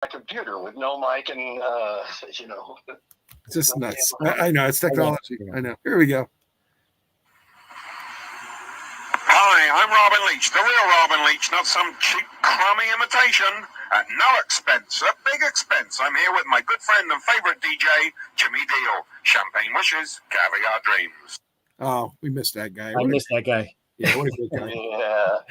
my computer with no mic and, you know. It's just nuts. I know. It's technology. I know. Here we go. Hi, I'm Robin Leach, the real Robin Leach, not some cheap, crummy imitation. At no expense, a big expense, I'm here with my good friend and favorite DJ, Jimmy Diele. Champagne wishes, caviar dreams. Oh, we missed that guy. I missed that guy. Yeah, what a great guy.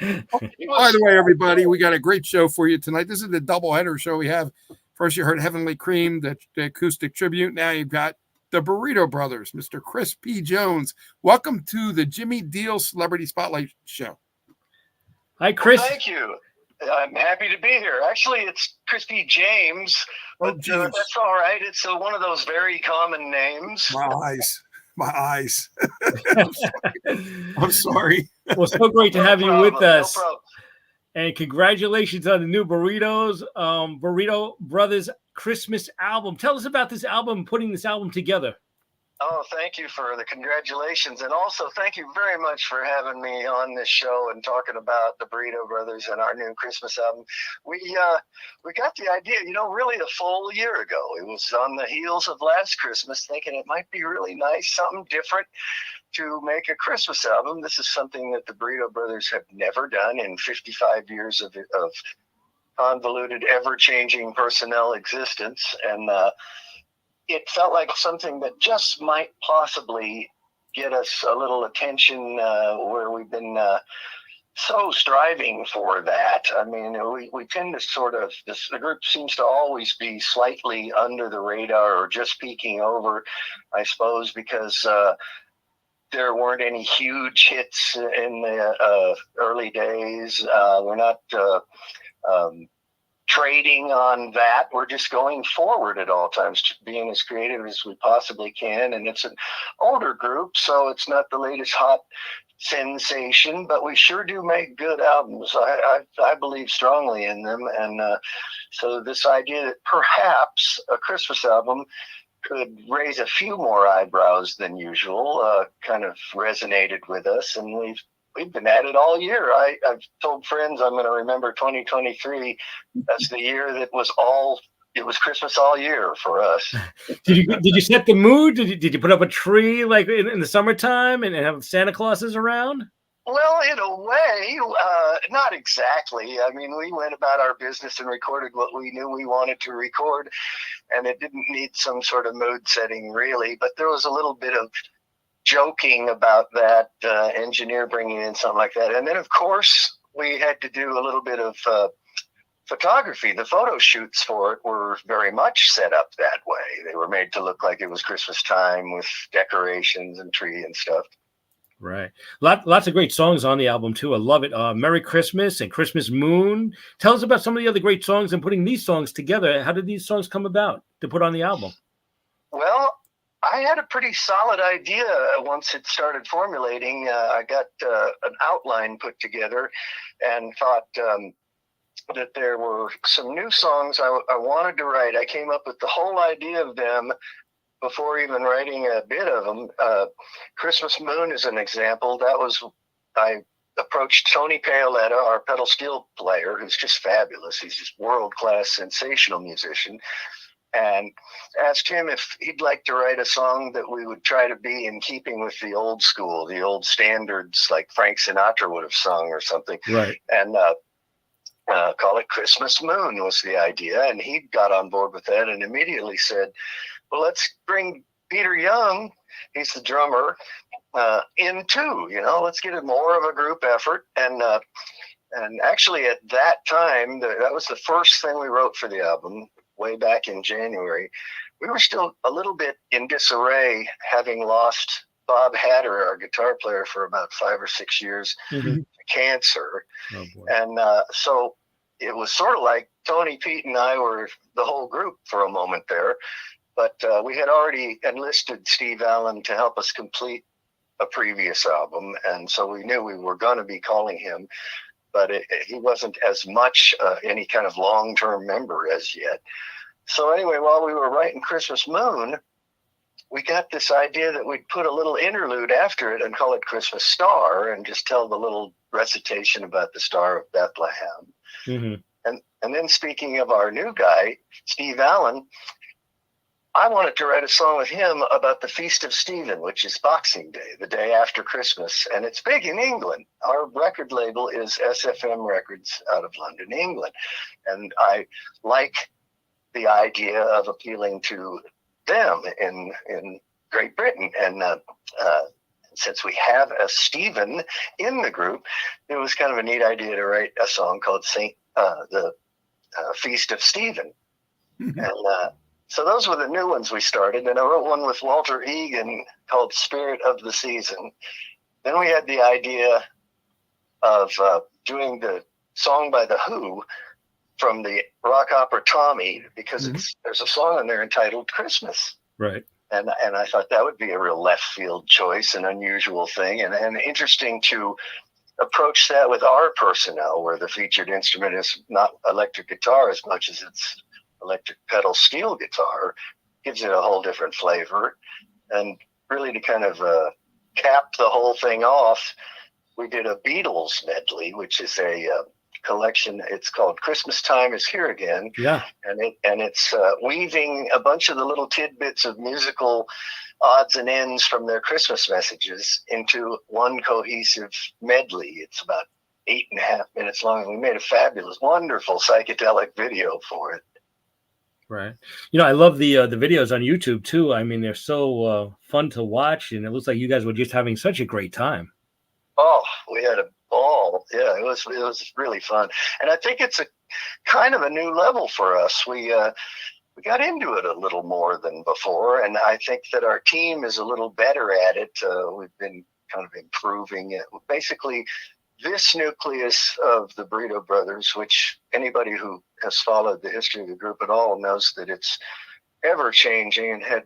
Yeah. By the way, everybody, we got a great show for you tonight. This is the doubleheader show we have. First, you heard Heavenly Cream, the acoustic tribute. Now you've got the Burrito Brothers, Mr. Chris P. Jones. Welcome to the Jimmy Diele Celebrity Spotlight Show. Hi, Chris. Well, thank you. I'm happy to be here. Actually, it's Chris P. James, but that's all right. It's one of those very common names. My eyes. I'm sorry. Well, so great to have you with us. No problem. And congratulations on the new Burrito Brothers Christmas album. Tell us about this album, putting this album together. Oh, thank you for the congratulations. And also thank you very much for having me on this show and talking about the Burrito Brothers and our new Christmas album. We got the idea, really a full year ago. It was on the heels of last Christmas, thinking it might be really nice, something different to make a Christmas album. This is something that the Burrito Brothers have never done in 55 years of convoluted, ever-changing personnel existence. And it felt like something that just might possibly get us a little attention where we've been so striving for that. I mean, we tend to sort of, the group seems to always be slightly under the radar or just peeking over, I suppose, because there weren't any huge hits in the early days. We're not trading on that. We're just going forward at all times, being as creative as we possibly can. And it's an older group, so it's not the latest hot sensation, but we sure do make good albums. I believe strongly in them. And so this idea that perhaps a Christmas album could raise a few more eyebrows than usual kind of resonated with us. And we've been at it all year. I've told friends I'm going to remember 2023 as the year that it was Christmas all year for us. Did you set the mood? Did you put up a tree like in the summertime and have Santa Clauses around? Well, in a way, not exactly. I mean, we went about our business and recorded what we knew we wanted to record, and it didn't need some sort of mood setting really, but there was a little bit of joking about that engineer bringing in something like that. And then, of course, we had to do a little bit of photography. The photo shoots for it were very much set up that way. They were made to look like it was Christmas time with decorations and tree and stuff. Right. Lots of great songs on the album, too. I love it. Merry Christmas and Christmas Moon. Tell us about some of the other great songs and putting these songs together. How did these songs come about to put on the album? Well, I had a pretty solid idea once it started formulating. I got an outline put together and thought that there were some new songs I wanted to write. I came up with the whole idea of them before even writing a bit of them. Christmas Moon is an example. I approached Tony Paoletta, our pedal steel player, who's just fabulous. He's just world-class, sensational musician, and asked him if he'd like to write a song that we would try to be in keeping with the old school, the old standards like Frank Sinatra would have sung or something. Right. And call it Christmas Moon was the idea. And he got on board with that and immediately said, well, let's bring Peter Young, he's the drummer, in too, let's get it more of a group effort. And actually at that time, that was the first thing we wrote for the album. Way back in January, we were still a little bit in disarray, having lost Bob Hatter, our guitar player, for about 5 or 6 years to cancer. Oh, boy. And so it was sort of like Tony, Pete, and I were the whole group for a moment there. But we had already enlisted Steve Allen to help us complete a previous album. And so we knew we were going to be calling him. But he wasn't as much any kind of long-term member as yet. So anyway, while we were writing Christmas Moon, we got this idea that we'd put a little interlude after it and call it Christmas Star and just tell the little recitation about the Star of Bethlehem. Mm-hmm. And then speaking of our new guy, Steve Allen, I wanted to write a song with him about the Feast of Stephen, which is Boxing Day, the day after Christmas. And it's big in England. Our record label is SFM Records out of London, England. And I like the idea of appealing to them in Great Britain. And since we have a Stephen in the group, it was kind of a neat idea to write a song called the Feast of Stephen. And so those were the new ones we started. And I wrote one with Walter Egan called Spirit of the Season. Then we had the idea of doing the song by The Who from the rock opera Tommy, because there's a song in there entitled Christmas. Right. And I thought that would be a real left field choice, an unusual thing, and interesting to approach that with our personnel, where the featured instrument is not electric guitar as much as it's electric pedal steel guitar. Gives it a whole different flavor. And really to kind of cap the whole thing off, we did a Beatles medley, which is a collection. It's called Christmas Time Is Here Again. Yeah. And it's weaving a bunch of the little tidbits of musical odds and ends from their Christmas messages into one cohesive medley. It's about 8.5 minutes long. And we made a fabulous, wonderful psychedelic video for it. Right. I love the videos on YouTube too. I mean, they're so fun to watch, and it looks like you guys were just having such a great time. Oh, we had a ball. Yeah, it was really fun. And I think it's a kind of a new level for us. We got into it a little more than before, and I think that our team is a little better at it. We've been kind of improving it. Basically, this nucleus of the Burrito Brothers, which anybody who has followed the history of the group at all knows that it's ever changing and had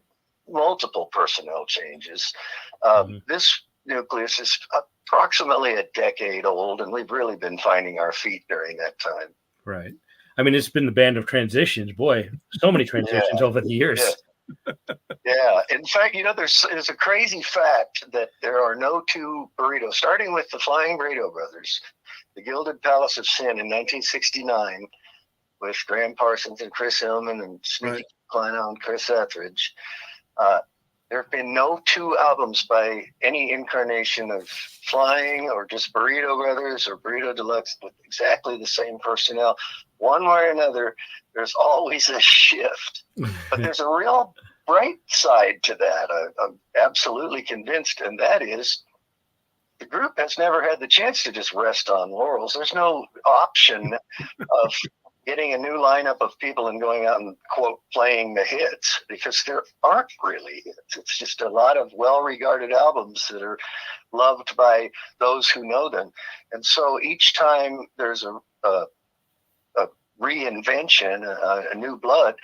multiple personnel changes. This nucleus is approximately a decade old, and we've really been finding our feet during that time. Right. I mean, it's been the band of transitions. Boy, so many transitions over the years. Yeah. Yeah. In fact, there's a crazy fact that there are no two burritos, starting with the Flying Burrito Brothers, the Gilded Palace of Sin in 1969, with Graham Parsons and Chris Hillman and Sneaky Kleinow and Chris Etheridge. There have been no two albums by any incarnation of Flying or just Burrito Brothers or Burrito Deluxe with exactly the same personnel. One way or another, there's always a shift. But there's a real bright side to that. I'm absolutely convinced, and that is the group has never had the chance to just rest on laurels. There's no option of getting a new lineup of people and going out and, quote, playing the hits, because there aren't really hits. It's just a lot of well-regarded albums that are loved by those who know them. And so each time there's a reinvention, a new blood,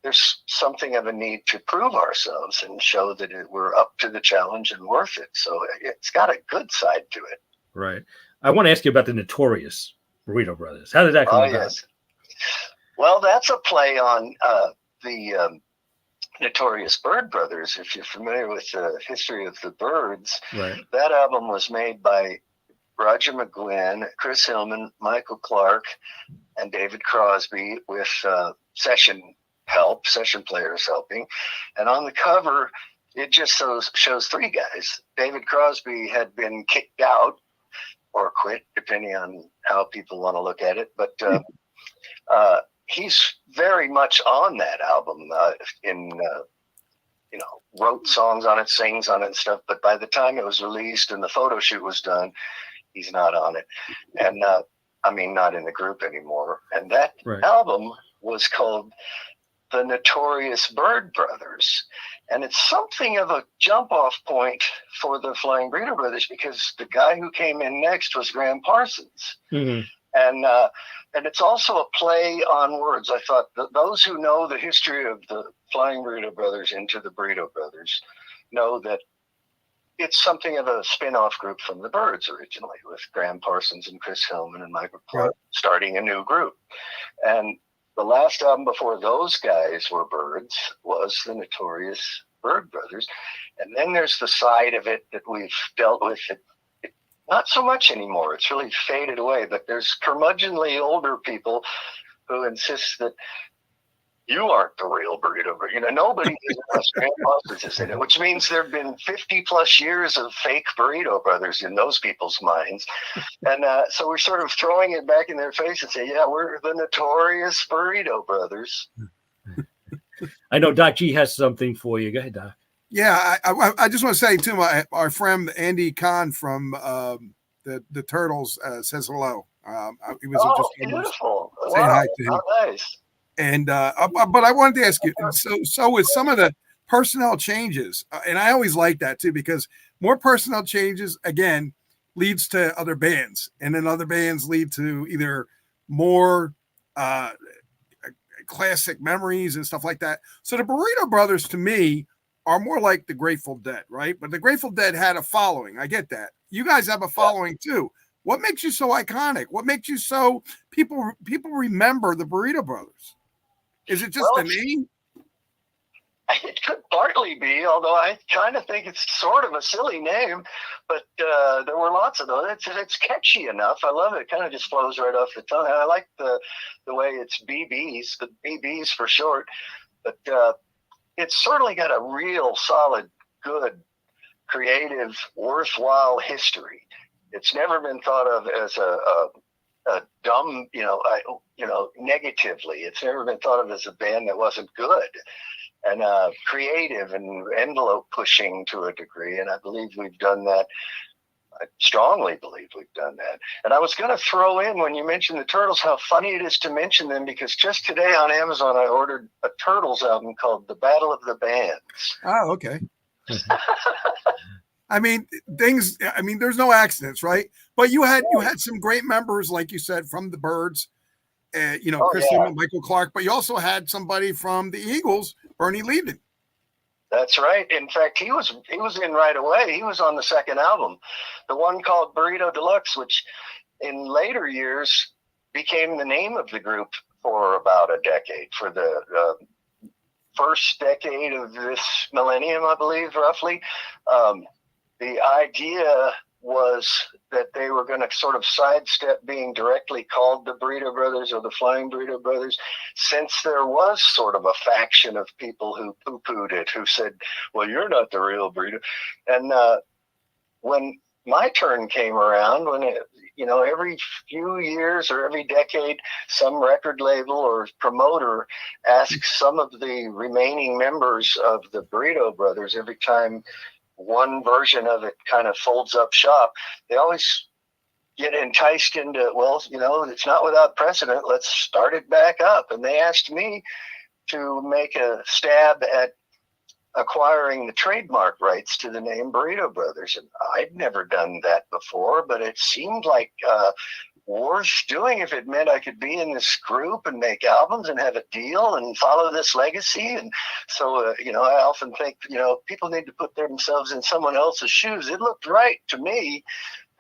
there's something of a need to prove ourselves and show that we're up to the challenge and worth it. So it's got a good side to it. Right. I want to ask you about the notorious Burrito Brothers. How did that come about? Yes. Well, that's a play on the Notorious Bird Brothers. If you're familiar with the history of the Byrds, right. That album was made by Roger McGuinn, Chris Hillman, Michael Clark, and David Crosby with session players helping. And on the cover, it just shows three guys. David Crosby had been kicked out or quit, depending on how people want to look at it. But he's very much on that album wrote songs on it, sings on it and stuff. But by the time it was released and the photo shoot was done, he's not on it. And not in the group anymore. And that album was called The Notorious Bird Brothers. And it's something of a jump-off point for the Flying Burrito Brothers, because the guy who came in next was Graham Parsons. Mm-hmm. And it's also a play on words. I thought that those who know the history of the Flying Burrito Brothers into the Burrito Brothers know that it's something of a spin-off group from the Byrds originally, with Graham Parsons and Chris Hillman and Michael Clark starting a new group. And the last album before those guys were Byrds was the Notorious Bird Brothers. And then there's the side of it that we've dealt with not so much anymore. It's really faded away, but there's curmudgeonly older people who insists that you aren't the real Burrito. Nobody is unless Grandpa's is in it, which means there have been 50 plus years of fake Burrito Brothers in those people's minds. And so we're sort of throwing it back in their face and say, yeah, we're the notorious Burrito Brothers. I know Doc G has something for you. Go ahead, Doc. Yeah, I just want to say too, our friend Andy Kahn from the Turtles says hello. He was just beautiful! Saying hi to him. How nice. And but I wanted to ask you. So with some of the personnel changes, and I always like that too, because more personnel changes again leads to other bands, and then other bands lead to either more classic memories and stuff like that. So the Burrito Brothers, to me, are more like the Grateful Dead, right? But the Grateful Dead had a following. I get that. You guys have a following too. What makes you so iconic? What makes you so people remember the Burrito Brothers? Is it just the name? It could partly be, although I kind of think it's sort of a silly name. But there were lots of those. It's catchy enough. I love it. It kind of just flows right off the tongue. And I like the way it's BBs, the BBs for short. But it's certainly got a real solid, good, creative, worthwhile history. It's never been thought of as a dumb, negatively. It's never been thought of as a band that wasn't good and creative and envelope pushing to a degree. And I believe we've done that. I strongly believe we've done that. And I was going to throw in, when you mentioned the Turtles, how funny it is to mention them, because just today on Amazon, I ordered a Turtles album called The Battle of the Bands. Oh, okay. There's no accidents, right? But you had some great members, like you said, from the Byrds, Chris and Michael Clark, but you also had somebody from the Eagles, Bernie Leadon. That's right. In fact, he was in right away. He was on the second album, the one called Burrito Deluxe, which in later years became the name of the group for about a decade, for the first decade of this millennium, I believe, roughly. The idea was that they were going to sort of sidestep being directly called the Burrito Brothers or the Flying Burrito Brothers, since there was sort of a faction of people who poo-pooed it, who said, well, you're not the real Burrito. And when my turn came around, every few years or every decade, some record label or promoter asks some of the remaining members of the Burrito Brothers, every time one version of it kind of folds up shop, they always get enticed into, well, it's not without precedent. Let's start it back up. And they asked me to make a stab at acquiring the trademark rights to the name Burrito Brothers. And I'd never done that before, but it seemed like worth doing if it meant I could be in this group and make albums and have a deal and follow this legacy. And so, I often think, people need to put themselves in someone else's shoes. It looked right to me.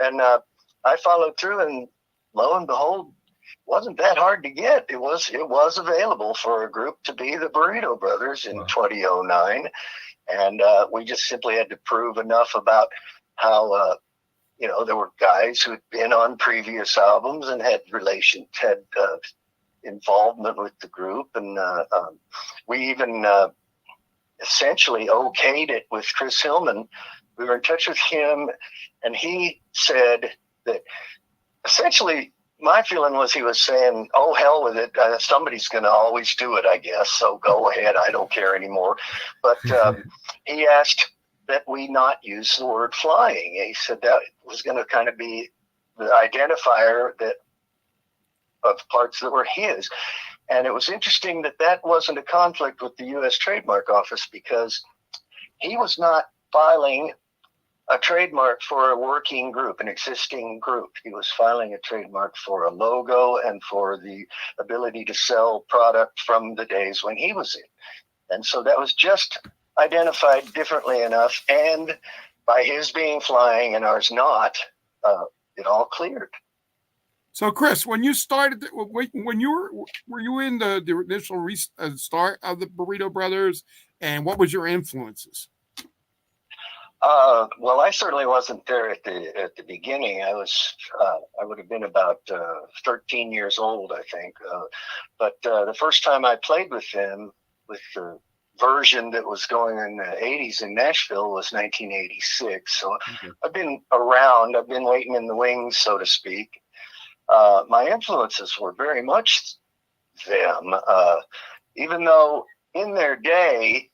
And I followed through, and lo and behold, wasn't that hard to get. It was available for a group to be the Burrito Brothers in 2009. And we just simply had to prove enough about how, there were guys who had been on previous albums and had involvement with the group. And we even essentially okayed it with Chris Hillman. We were in touch with him, and he said that essentially my feeling was he was saying, oh, hell with it. Somebody's going to always do it, I guess. So go ahead. I don't care anymore. But he asked that we not use the word flying. He said that was going to kind of be the identifier of parts that were his. And it was interesting that wasn't a conflict with the U.S. Trademark Office, because he was not filing a trademark for a working group, an existing group. He was filing a trademark for a logo and for the ability to sell product from the days when he was in. And so that was just identified differently enough, and by his being flying and ours not, it all cleared. So, Chris, when you started, when you were you in the initial start of the Burrito Brothers, and what was your influences? Well, I certainly wasn't there at the beginning. I would have been about 13 years old, I think. But the first time I played with them, with the version that was going in the 80s in Nashville, was 1986. So I've been around. I've been waiting in the wings, so to speak. My influences were very much them, even though in their day,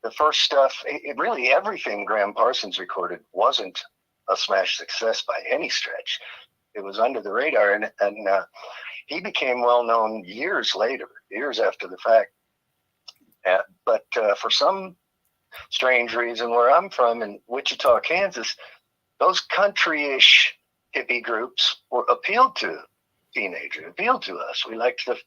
the first stuff, really everything Graham Parsons recorded wasn't a smash success by any stretch. It was under the radar, and he became well known years later, years after the fact. But for some strange reason, where I'm from in Wichita, Kansas, those country-ish hippie groups appealed to teenagers, appealed to us. We liked the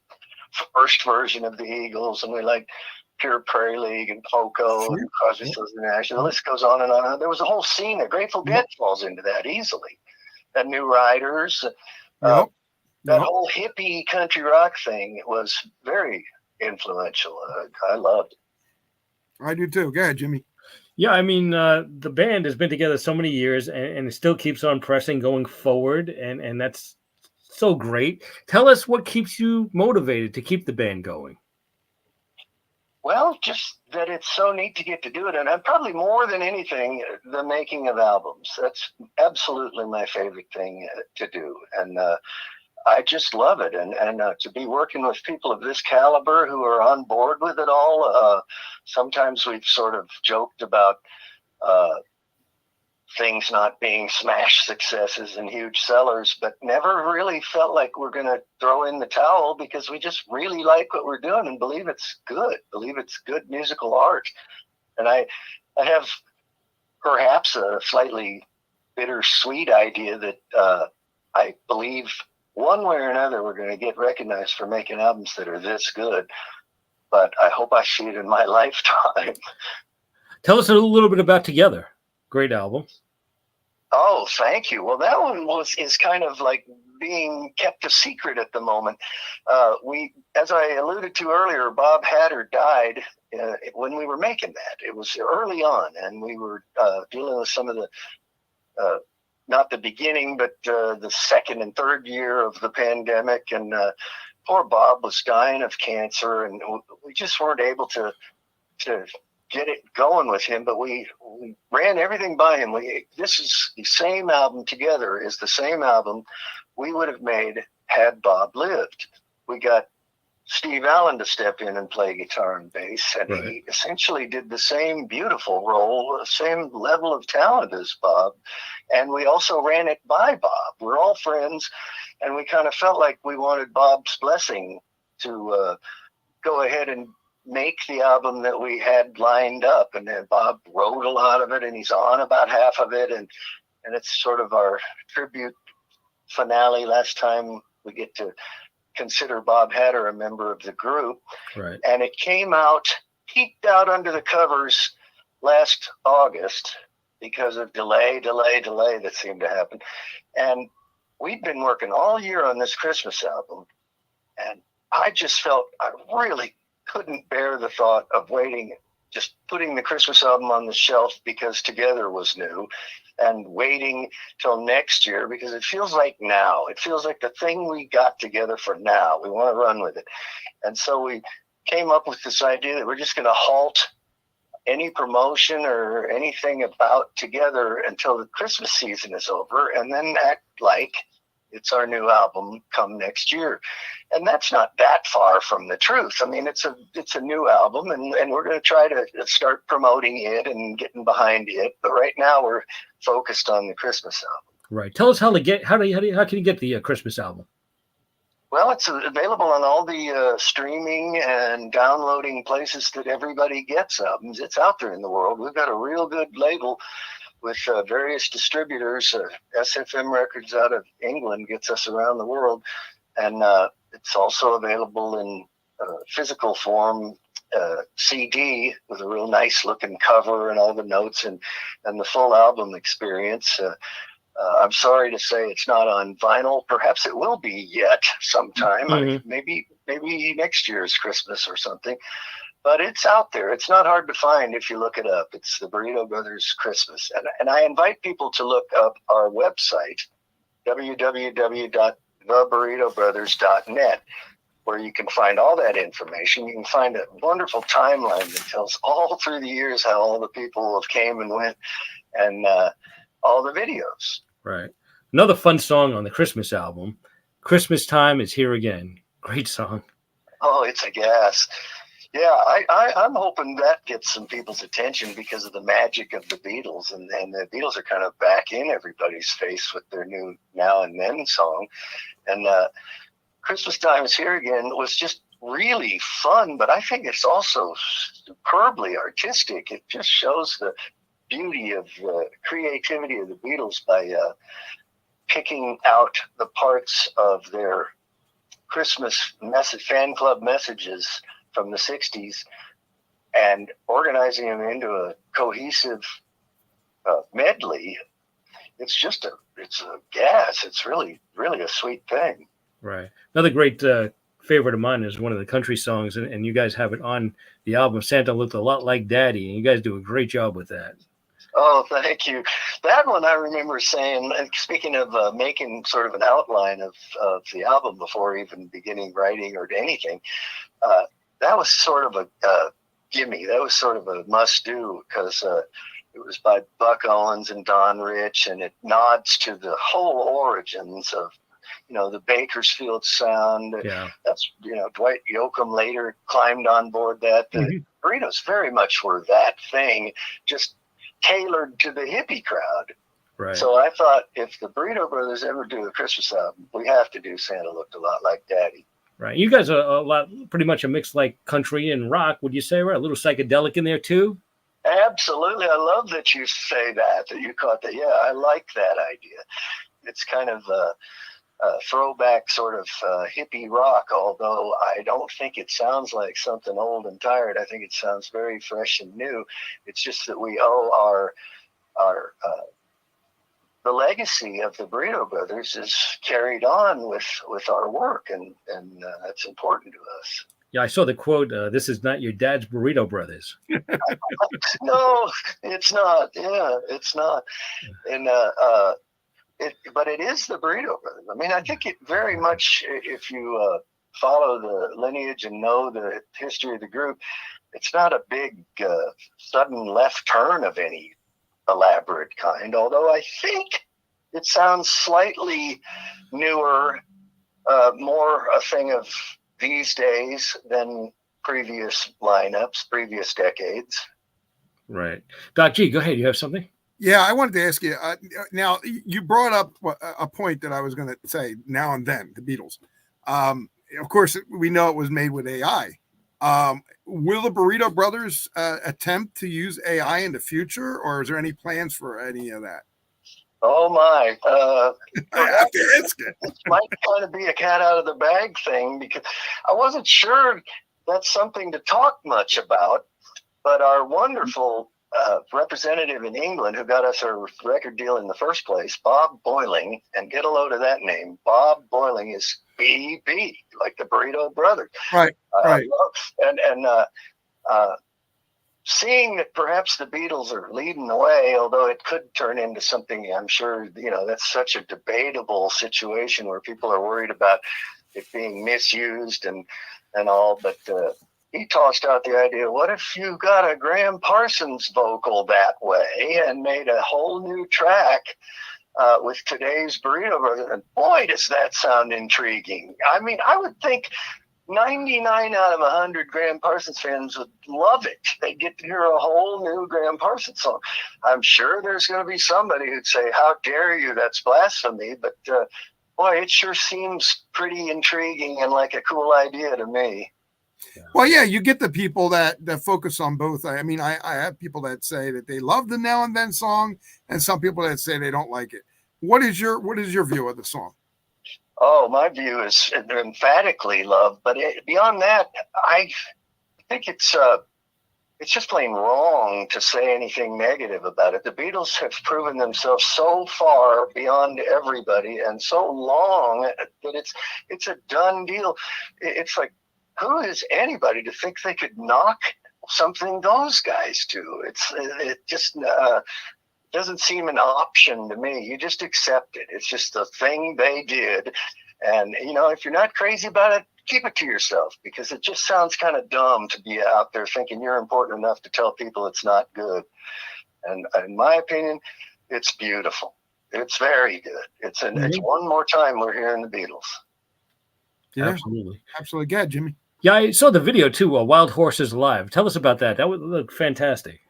first version of the Eagles, and we liked Pure Prairie League and Poco and Crosby, Stills and Nash. The list goes on and on. There was a whole scene there. Grateful Dead falls into that easily. And New Riders. That whole hippie country rock thing was very influential. I loved it. I do too. Go ahead, Jimmy. Yeah, I mean, the band has been together so many years, and it still keeps on pressing going forward, and that's so great. Tell us what keeps you motivated to keep the band going. Well, just that it's so neat to get to do it. And probably more than anything, the making of albums. That's absolutely my favorite thing to do. And I just love it. And to be working with people of this caliber who are on board with it all. Sometimes we've sort of joked about things not being smash successes and huge sellers, but never really felt like we're going to throw in the towel, because we just really like what we're doing and believe it's good musical art. And I have perhaps a slightly bittersweet idea that I believe one way or another we're going to get recognized for making albums that are this good, but I hope I see it in my lifetime. Tell us a little bit about Together. Great album. Oh, thank you. Well, that one is kind of like being kept a secret at the moment. As I alluded to earlier, Bob Hatter died when we were making that. It was early on, and we were dealing with some of the, not the beginning, but the second and third year of the pandemic. And poor Bob was dying of cancer, and we just weren't able to get it going with him, but we ran everything by him. This is the same album. Together is the same album we would have made had Bob lived. We got Steve Allen to step in and play guitar and bass, and he essentially did the same beautiful role, the same level of talent as Bob. And we also ran it by Bob. We're all friends, and we kind of felt like we wanted Bob's blessing to go ahead and make the album that we had lined up. And then Bob wrote a lot of it, and he's on about half of it, and it's sort of our tribute finale. Last time we get to consider Bob Hatter a member of the group. Right. And it came out, peeked out under the covers last August because of delay that seemed to happen. And we'd been working all year on this Christmas album, and I just felt I really couldn't bear the thought of waiting, just putting the Christmas album on the shelf because Together was new, and waiting till next year because it feels like now. It feels like the thing we got together for now. We want to run with it. And so we came up with this idea that we're just going to halt any promotion or anything about Together until the Christmas season is over, and then act like it's our new album come next year. And that's not that far from the truth. I mean, it's a new album, and we're going to try to start promoting it and getting behind it. But right now we're focused on the Christmas album. Right. Tell us how can you get the Christmas album? Well, it's available on all the streaming and downloading places that everybody gets albums. It's out there in the world. We've got a real good label with various distributors. SFM Records out of England gets us around the world. And it's also available in physical form, CD with a real nice looking cover and all the notes and the full album experience. I'm sorry to say it's not on vinyl. Perhaps it will be yet sometime. Mm-hmm. Maybe maybe next year's Christmas or something. But it's out there. It's not hard to find if you look it up. It's the Burrito Brothers Christmas. And I invite people to look up our website, www.theburritobrothers.net, where you can find all that information. You can find a wonderful timeline that tells all through the years how all the people have came and went, and all the videos. Right. Another fun song on the Christmas album, Christmas Time Is Here Again. Great song. Oh, it's a gas. Yeah, I'm hoping that gets some people's attention because of the magic of the Beatles. And the Beatles are kind of back in everybody's face with their new Now and Then song. And Christmas Time Is Here Again was just really fun, but I think it's also superbly artistic. It just shows the beauty of the creativity of the Beatles by picking out the parts of their Christmas fan club messages from the 60s and organizing them into a cohesive medley. It's a gas. It's really, really a sweet thing. Right. Another great favorite of mine is one of the country songs, and you guys have it on the album, Santa Looked a Lot Like Daddy, and you guys do a great job with that. Oh, thank you. That one I remember saying, speaking of making sort of an outline of the album before even beginning writing or anything, that was sort of a gimme. That was sort of a must-do because it was by Buck Owens and Don Rich, and it nods to the whole origins of, the Bakersfield sound. Yeah. That's, Dwight Yoakam later climbed on board that. The Burritos very much were that thing, just tailored to the hippie crowd. Right. So I thought if the Burrito Brothers ever do a Christmas album, we have to do Santa Looked a Lot Like Daddy. Right. You guys are pretty much a mix like country and rock, would you say? Right. A little psychedelic in there too? Absolutely. I love that you say that you caught that. Yeah, I like that idea. It's kind of a throwback sort of hippie rock, although I don't think it sounds like something old and tired. I think it sounds very fresh and new. It's just that we owe our the legacy of the Burrito Brothers is carried on with our work, and that's important to us. Yeah, I saw the quote, this is not your dad's Burrito Brothers. No, it's not. Yeah, it's not. And but it is the Burrito Brothers. I mean, I think it very much, if you follow the lineage and know the history of the group, it's not a big sudden left turn of any elaborate kind, although I think it sounds slightly newer, more a thing of these days than previous lineups, previous decades. Right. Doc G, go ahead. You have something? Yeah, I wanted to ask you, now you brought up a point that I was going to say, Now and Then, the Beatles. Of course, we know it was made with AI. Will the Burrito Brothers attempt to use AI in the future, or is there any plans for any of that? Oh my! I have to ask it. It might kind of be a cat out of the bag thing, because I wasn't sure that's something to talk much about. But our wonderful representative in England, who got us our record deal in the first place, Bob Boiling, and get a load of that name. Bob Boiling is BB, like the Burrito Brothers. Right. Right. Seeing that perhaps the Beatles are leading the way, although it could turn into something, I'm sure, that's such a debatable situation where people are worried about it being misused and all. But he tossed out the idea, what if you got a Graham Parsons vocal that way and made a whole new track with today's Burrito Brothers? And boy, does that sound intriguing. I mean, I would think 99 out of 100 Graham Parsons fans would love it. They get to hear a whole new Graham Parsons song. I'm sure there's going to be somebody who'd say, how dare you, that's blasphemy. But boy, it sure seems pretty intriguing and like a cool idea to me. Well, yeah, you get the people that focus on both. I mean, I have people that say that they love the Now and Then song, and some people that say they don't like it. What is your view of the song? Oh, my view is emphatically love, but beyond that, I think it's just plain wrong to say anything negative about it. The Beatles have proven themselves so far beyond everybody and so long that it's a done deal. It's like who is anybody to think they could knock something those guys do? It just doesn't seem an option to me. You just accept it. It's just the thing they did. And, if you're not crazy about it, keep it to yourself, because it just sounds kind of dumb to be out there thinking you're important enough to tell people it's not good. And in my opinion, it's beautiful. It's very good. It's one more time we're hearing the Beatles. Yeah, absolutely. Yeah, Jimmy. Yeah, I saw the video too. Wild Horses Alive. Tell us about that. That would look fantastic.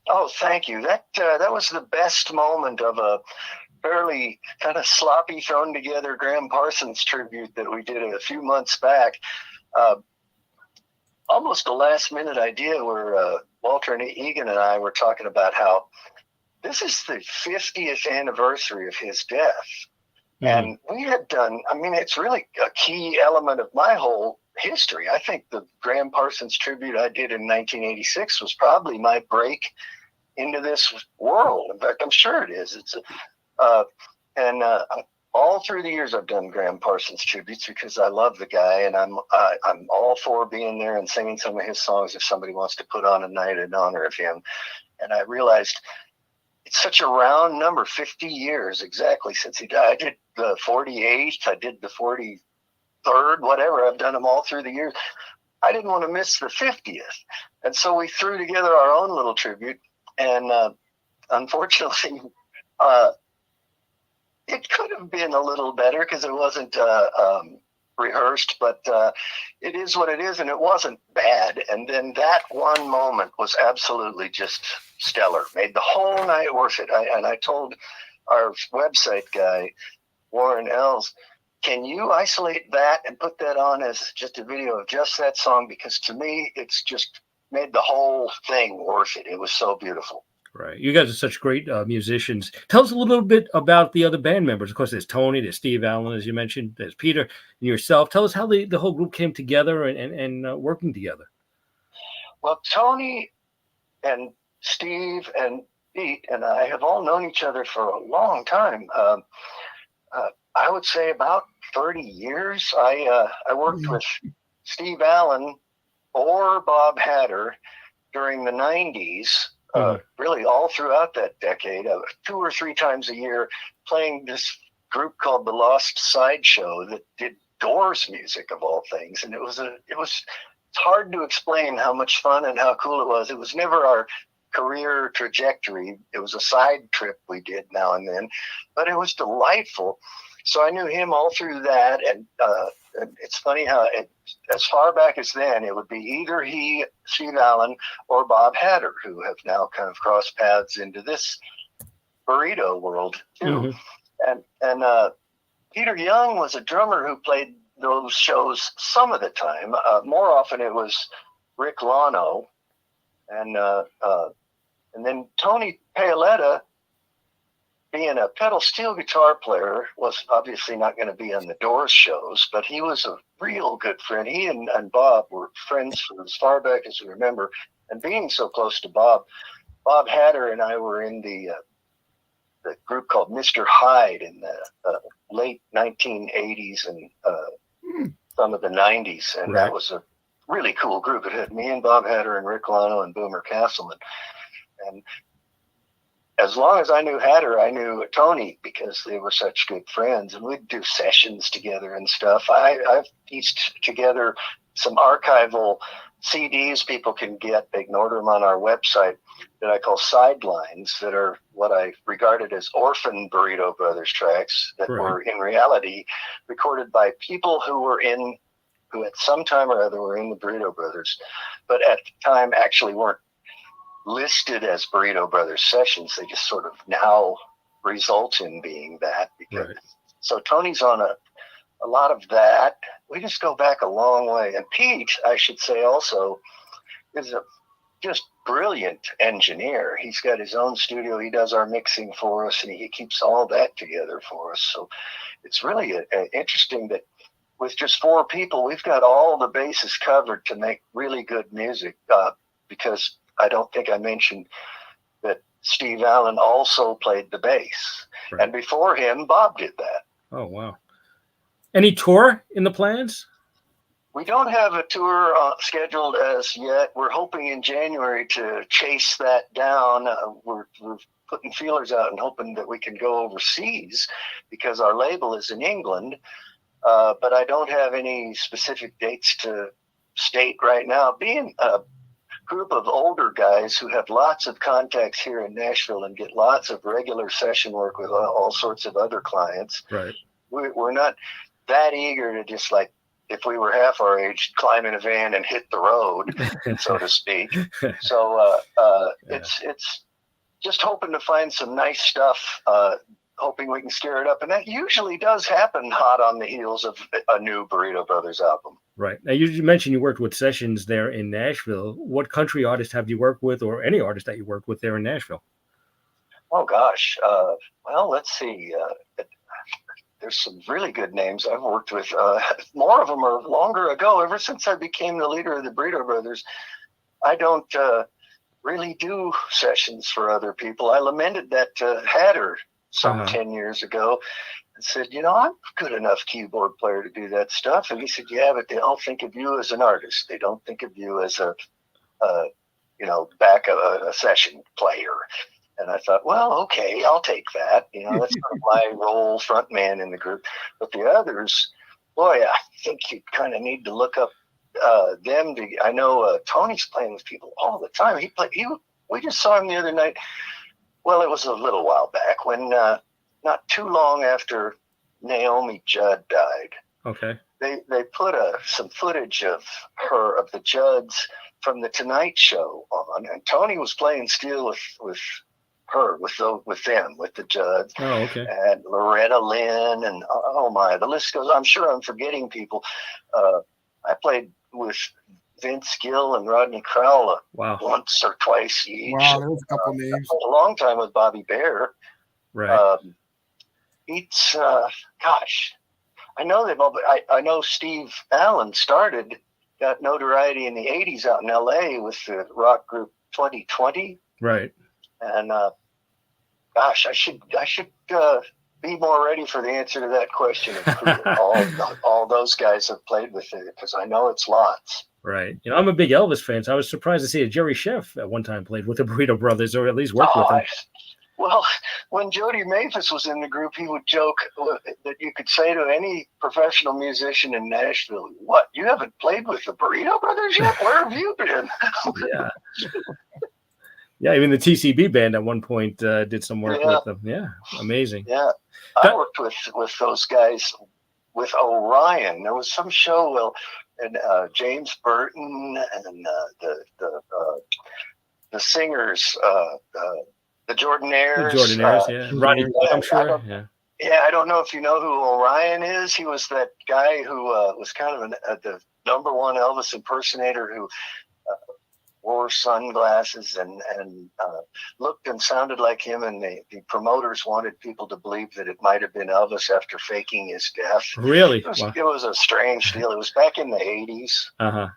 Oh, thank you. That was the best moment of a fairly kind of sloppy, thrown together Graham Parsons tribute that we did a few months back. Almost a last minute idea where Walter and Egan and I were talking about how this is the 50th anniversary of his death. And we had done, it's really a key element of my whole history. I think the Graham Parsons tribute I did in 1986 was probably my break into this world. In fact, I'm sure it is. It's all through the years I've done Graham Parsons tributes because I love the guy, and I'm all for being there and singing some of his songs if somebody wants to put on a night in honor of him. And I realized it's such a round number, 50 years exactly since he died. I did the 48th, I did the 43rd, whatever. I've done them all through the years. I didn't want to miss the 50th. And so we threw together our own little tribute. And unfortunately, it could have been a little better because it wasn't rehearsed, but it is what it is, and it wasn't bad. And then that one moment was absolutely just stellar, made the whole night worth it. I told our website guy, Warren Ells, can you isolate that and put that on as just a video of just that song? Because to me, it's just made the whole thing worth it. It was so beautiful. Right. You guys are such great musicians. Tell us a little bit about the other band members. Of course, there's Tony, there's Steve Allen, as you mentioned, there's Peter and yourself. Tell us how the whole group came together and working together. Well, Tony and Steve and Pete and I have all known each other for a long time. I would say about 30 years. I worked with Steve Allen or Bob Hatter during the 90s. Really all throughout that decade, 2 or 3 times a year, playing this group called the Lost Sideshow that did Doors music of all things. And it's hard to explain how much fun and how cool it was. It was never our career trajectory. It was a side trip we did now and then, but it was delightful. So I knew him all through that. And it's funny how as far back as then, it would be either he, Steve Allen, or Bob Hatter, who have now kind of crossed paths into this Burrito world too. And Peter Young was a drummer who played those shows some of the time. More often it was Rick Lano. And then Tony Paoletta, being a pedal steel guitar player, was obviously not going to be on the Doors shows, but he was a real good friend. He and Bob were friends from as far back as we remember. And being so close to Bob Hatter and I were in the group called Mr. Hyde in the late 1980s and some of the 90s. And that was a really cool group. It had me and Bob Hatter and Rick Lano and Boomer Castleman. And as long as I knew Hatter, I knew Tony because they were such good friends, and we'd do sessions together and stuff. I've pieced together some archival CDs people can get. They can order them on our website that I call sidelines, that are what I regarded as orphan Burrito Brothers tracks that were in reality recorded by people who at some time or other were in the Burrito Brothers, but at the time actually weren't listed as Burrito Brothers sessions. They just sort of now result in being that. So Tony's on a lot of that. We just go back a long way. And Pete, I should say also, is a just brilliant engineer. He's got his own studio. He does our mixing for us, and he keeps all that together for us. So it's really interesting that with just 4 people, we've got all the bases covered to make really good music, because I don't think I mentioned that Steve Allen also played the bass. And before him, Bob did that. Oh, wow. Any tour in the plans? We don't have a tour scheduled as yet. We're hoping in January to chase that down. We're putting feelers out and hoping that we can go overseas because our label is in England. But I don't have any specific dates to state right now. Being a group of older guys who have lots of contacts here in Nashville and get lots of regular session work with all sorts of other clients, Right. We're not that eager to just like, if we were half our age, climb in a van and hit the road, so to speak. So it's just hoping to find some nice stuff, hoping we can scare it up. And that usually does happen hot on the heels of a new Burrito Brothers album. Right. Now, you mentioned you worked with sessions there in Nashville. What country artist have you worked with, or any artist that you worked with there in Nashville? Oh, gosh. Well, let's see. There's some really good names I've worked with. More of them are longer ago. Ever since I became the leader of the Burrito Brothers, I don't really do sessions for other people. I lamented that to Hatter some 10 years ago and said, I'm a good enough keyboard player to do that stuff. And he said, yeah, but they all think of you as an artist. They don't think of you as a session player. And I thought, well, okay, I'll take that. That's kind of my role, front man in the group. But the others, boy, I think you kind of need to look up them. I know Tony's playing with people all the time. We just saw him the other night. Well, it was a little while back when not too long after Naomi Judd died. Okay. They put some footage of the Judds from the Tonight Show on, and Tony was playing steel with the Judds. Oh, okay. And Loretta Lynn, and oh my, the list goes. I'm sure I'm forgetting people. I played with Vince Gill and Rodney Crowell once or twice each. Wow, there's a couple names. A long time with Bobby Bear. Right. Gosh, I know they've all. I know Steve Allen got notoriety in the '80s out in L.A. with the rock group 2020. Right. And gosh, I should be more ready for the answer to that question. all those guys have played with it, because I know it's lots. Right. I'm a big Elvis fan, so I was surprised to see that Jerry Sheff at one time played with the Burrito Brothers, or at least worked with them. Well, when Jody Mathis was in the group, he would joke that you could say to any professional musician in Nashville, "What, you haven't played with the Burrito Brothers yet? Where have you been?" Yeah. Yeah, even the TCB band at one point did some work with them. Yeah, amazing. Yeah, I worked with those guys with Orion. There was some show, and James Burton and the singers, the Jordanaires. The Jordanaires, yeah. Rodney, I'm sure. Yeah, I don't know if you know who Orion is. He was that guy who was kind of the number one Elvis impersonator who wore sunglasses and looked and sounded like him, and the promoters wanted people to believe that it might have been Elvis after faking his death. Really? It was a strange deal. It was back in the 80s. Uh-huh.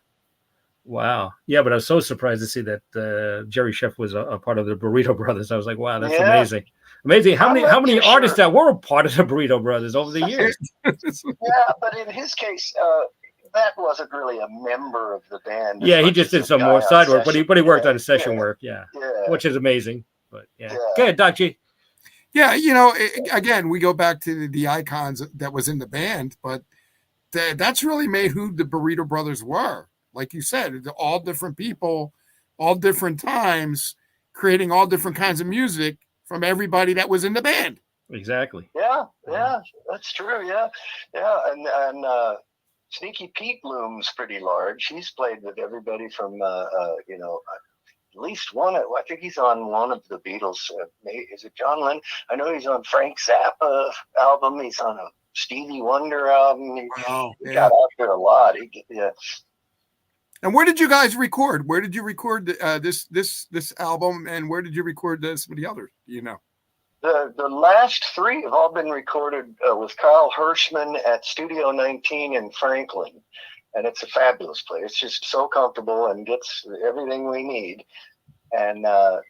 Wow. Yeah, but I was so surprised to see that Jerry Sheff was a part of the Burrito Brothers. I was like, wow, that's amazing. Amazing. How many artists that were a part of the Burrito Brothers over the years? Yeah, but in his case, that wasn't really a member of the band. Yeah, he just did some more side work, but he worked on session work, which is amazing. But go ahead, Doc G. Yeah, again, we go back to the icons that was in the band, but that's really made who the Burrito Brothers were. Like you said, all different people, all different times, creating all different kinds of music from everybody that was in the band. Exactly. Yeah, that's true. Yeah, and Sneaky Pete looms pretty large. He's played with everybody from, at least one. I think he's on one of the Beatles. Is it John Lennon? I know he's on Frank Zappa album. He's on a Stevie Wonder album. He got out there a lot. And where did you guys record? Where did you record this album, and where did you record some of the others? The last three have all been recorded with Kyle Hirschman at Studio 19 in Franklin, and it's a fabulous place. It's just so comfortable and gets everything we need. And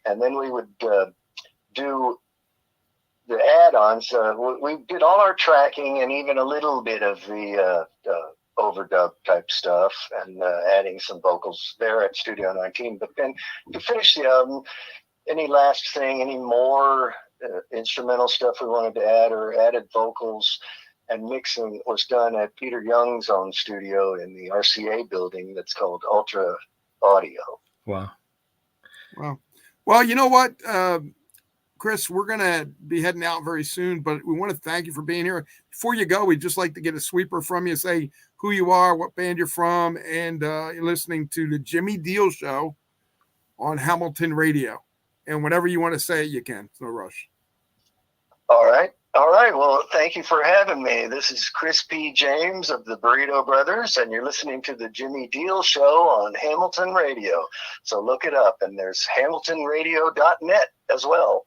then we would do the add-ons. We did all our tracking and even a little bit of the overdub type stuff and adding some vocals there at Studio 19. But then to finish the album, any last thing, any more instrumental stuff we wanted to add or added vocals and mixing was done at Peter Young's own studio in the RCA building that's called Ultra Audio. Wow. Well, you know what, Chris, we're going to be heading out very soon, but we want to thank you for being here. Before you go, we'd just like to get a sweeper from you, say who you are, what band you're from, and you're listening to the Jimmy Deal Show on Hamilton Radio. And whatever you want to say, you can. It's no rush. All right. Well, thank you for having me. This is Chris P. James of the Burrito Brothers, and you're listening to the Jimmy Deal Show on Hamilton Radio. So look it up, and there's hamiltonradio.net as well.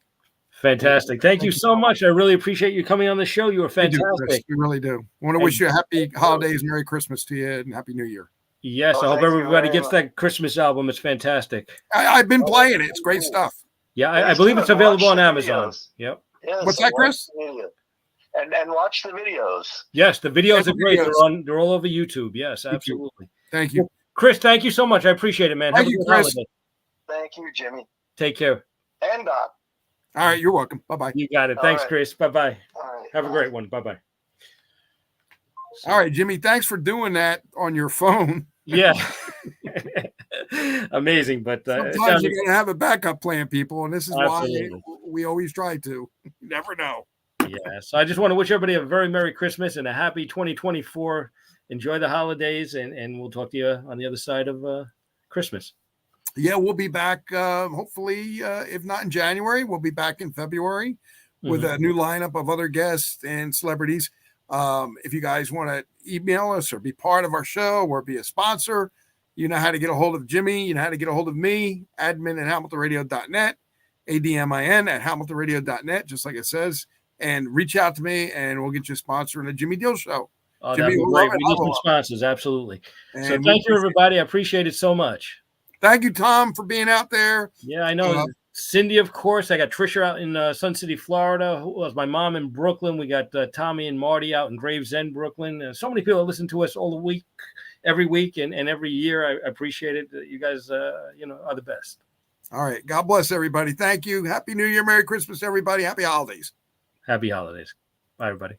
Fantastic. Thank you so much. I really appreciate you coming on the show. You were fantastic. We really do. I want to wish you a happy holidays, Merry Christmas to you, and Happy New Year. Yes, I hope everybody gets that Christmas album. It's fantastic. I've been playing it. It's great stuff. Yeah, I believe it's available on Amazon. Yep. Yes, what's that, Chris? And watch the videos. Yes, the videos are great. They're all over YouTube. Yes, absolutely. Thank you. Well, Chris, thank you so much. I appreciate it, man. Thank you, Chris. Holiday. Thank you, Jimmy. Take care. And Doc. All right, you're welcome. Bye-bye. You got it. Thanks, right. Chris. Bye-bye. All right. Have a great one. Bye-bye. All right, Jimmy, thanks for doing that on your phone. Yeah. Amazing. But sometimes you're going to have a backup plan, people, and this is Absolutely. why we always try to. You never know. Yeah. So I just want to wish everybody a very Merry Christmas and a happy 2024. Enjoy the holidays, and we'll talk to you on the other side of Christmas. Yeah, we'll be back, hopefully, if not in January, we'll be back in February with a new lineup of other guests and celebrities. If you guys want to email us or be part of our show or be a sponsor, you know how to get a hold of Jimmy. You know how to get a hold of me, admin at hamiltonradio.net, ADMIN at hamiltonradio.net, just like it says. And reach out to me, and we'll get you a sponsor in the Jimmy Deal Show. Oh, Jimmy, that'd be great. We need some sponsors, absolutely. And so thank you, everybody. I appreciate it so much. Thank you, Tom, for being out there. Yeah, I know. Cindy, of course. I got Trisha out in Sun City, Florida. Who was my mom in Brooklyn? We got Tommy and Marty out in Gravesend, Brooklyn. So many people listen to us all the week, every week, and every year. I appreciate it. You guys, are the best. All right. God bless everybody. Thank you. Happy New Year. Merry Christmas, everybody. Happy holidays. Happy holidays. Bye, everybody.